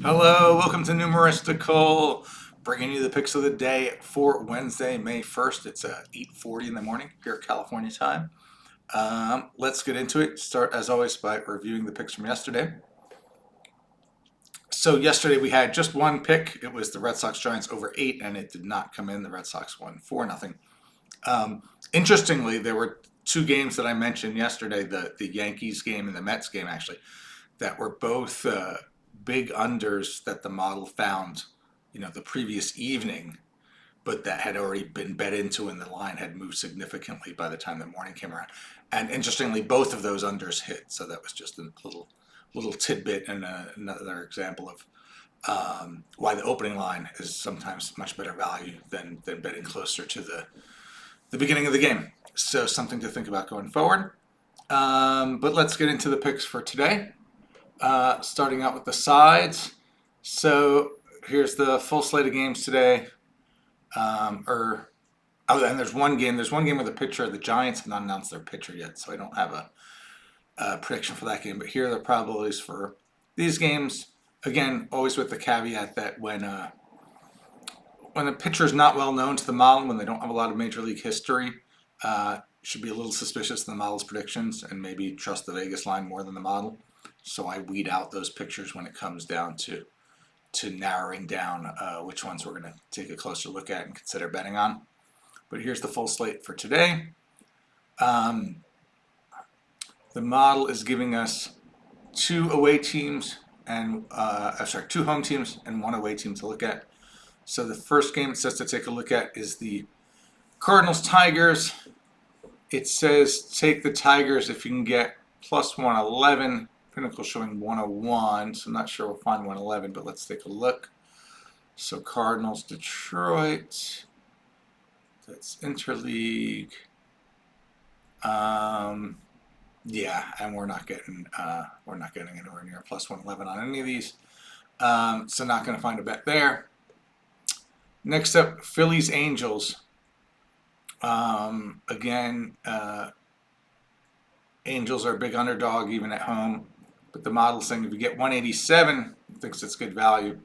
Hello, welcome to Numeristical, bringing you the picks of the day for Wednesday, May 1st. It's 8:40 in the morning here at California time. Let's get into it. Start, as always, by reviewing the picks from yesterday. So yesterday we had just one pick. It was the Red Sox Giants over 8, and it did not come in. The Red Sox won 4-0. Interestingly, there were two games that I mentioned yesterday, the Yankees game and the Mets game, actually, that were both big unders that the model found, the previous evening, but that had already been bet into and the line had moved significantly by the time the morning came around. And interestingly, both of those unders hit. So that was just a little tidbit and another example of why the opening line is sometimes much better value than betting closer to the beginning of the game. So something to think about going forward. But let's get into the picks for today. Starting out with the sides. So here's the full slate of games today. And there's one game. There's one game with a pitcher. The Giants have not announced their pitcher yet, so I don't have a prediction for that game. But here are the probabilities for these games. Again, always with the caveat that when a pitcher is not well known to the model, when they don't have a lot of major league history, should be a little suspicious of the model's predictions and maybe trust the Vegas line more than the model. So I weed out those pictures when it comes down to narrowing down which ones we're going to take a closer look at and consider betting on. But here's the full slate for today. The model is giving us two home teams and one away team to look at. So the first game it says to take a look at is the Cardinals Tigers. It says take the Tigers if you can get plus 111. Pinnacle showing 101, so I'm not sure we'll find 111, but let's take a look. So Cardinals, Detroit. That's interleague. Yeah, and we're not getting anywhere near plus 111 on any of these. So not going to find a bet there. Next up, Phillies Angels. Again, Angels are a big underdog even at home, but the model's saying if you get 187, it thinks it's good value.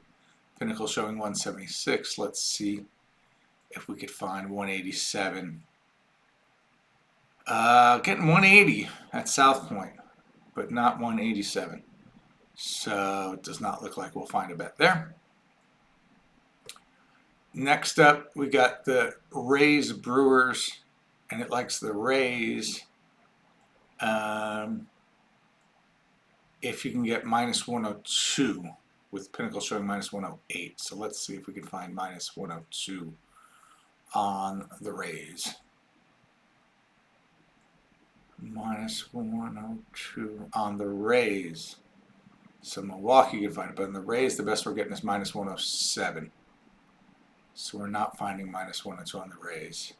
Pinnacle showing 176. Let's see if we could find 187. Getting 180 at South Point, but not 187. So it does not look like we'll find a bet there. Next up, we got the Rays Brewers, and it likes the Rays. If you can get minus 102, with Pinnacle showing minus 108. So let's see if we can find minus 102 on the Rays. Minus 102 on the Rays. So Milwaukee can find it, but on the Rays, the best we're getting is minus 107. So we're not finding minus 102 on the Rays.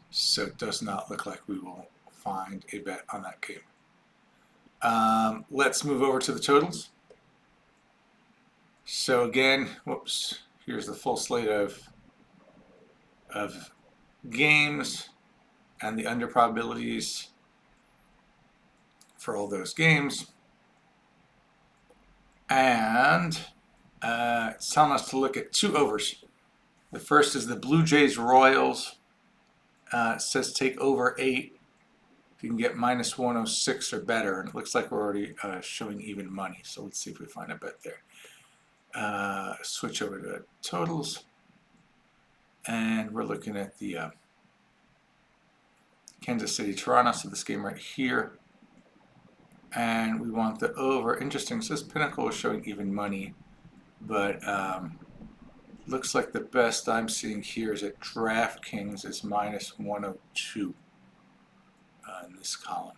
So it does not look like we will find a bet on that game. Let's move over to the totals. So again, here's the full slate of games and the under probabilities for all those games. And it's telling us to look at two overs. The first is the Blue Jays Royals. It says take over 8. If you can get minus 106 or better, and it looks like we're already showing even money. So let's see if we find a bet there. Switch over to totals, and we're looking at the Kansas City Toronto. So this game right here, and we want the over. Interesting. It says Pinnacle is showing even money, but looks like the best I'm seeing here is at DraftKings is minus 102 in this column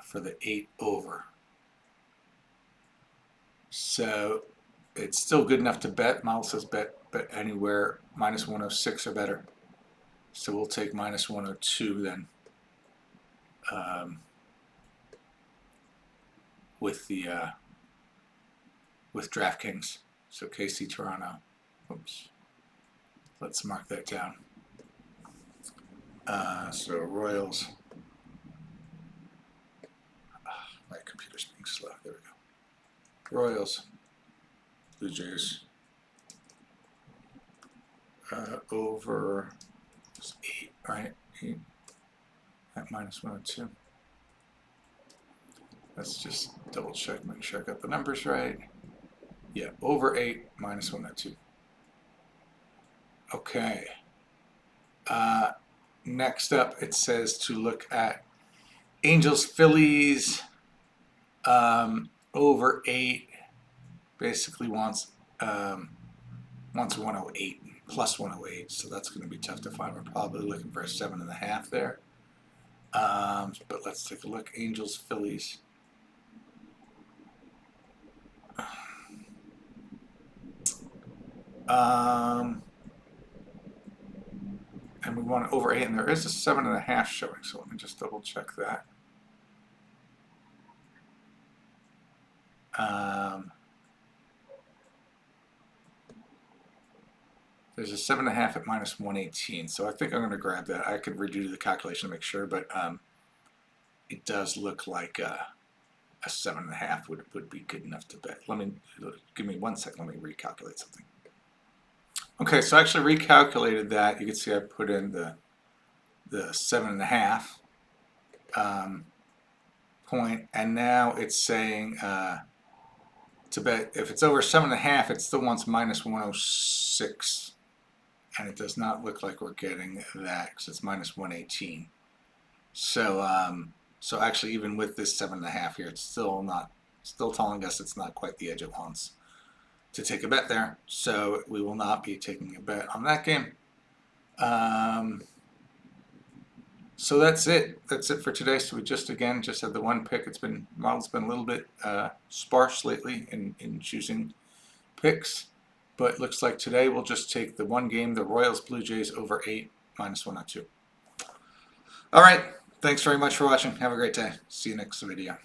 for the 8 over. So it's still good enough to bet. Model says bet anywhere minus 106 or better. So we'll take minus 102 then with DraftKings. So KC Toronto. Oops. Let's mark that down. So Royals. Royals, Blue Jays, over 8, right? 8 at minus 102. Let's just double check, make sure I got the numbers right. Yeah, over 8, minus 102. Okay. Next up, it says to look at Angels, Phillies, over 8. Basically wants 108, plus 108, so that's going to be tough to find. We're probably looking for a 7.5 there. But let's take a look. Angels, Phillies. And we want over 8, and there is a 7.5 showing, so let me just double check that. There's a 7.5 at minus 118, so I think I'm going to grab that. I could redo the calculation to make sure, but it does look like a 7.5 would be good enough to bet. Give me 1 second. Let me recalculate something. Okay, so I actually recalculated that. You can see I put in the 7.5 point, and now it's saying to bet if it's over 7.5, it still wants minus 106, and it does not look like we're getting that because it's minus 118. So so actually, even with this 7.5 here, it's still telling us it's not quite the edge it wants to take a bet there. So we will not be taking a bet on that game. So that's it. That's it for today. So we just had the one pick. Model's been a little bit sparse lately in choosing picks, but looks like today we'll just take the one game, the Royals Blue Jays over 8, minus 102. All right. Thanks very much for watching. Have a great day. See you next video.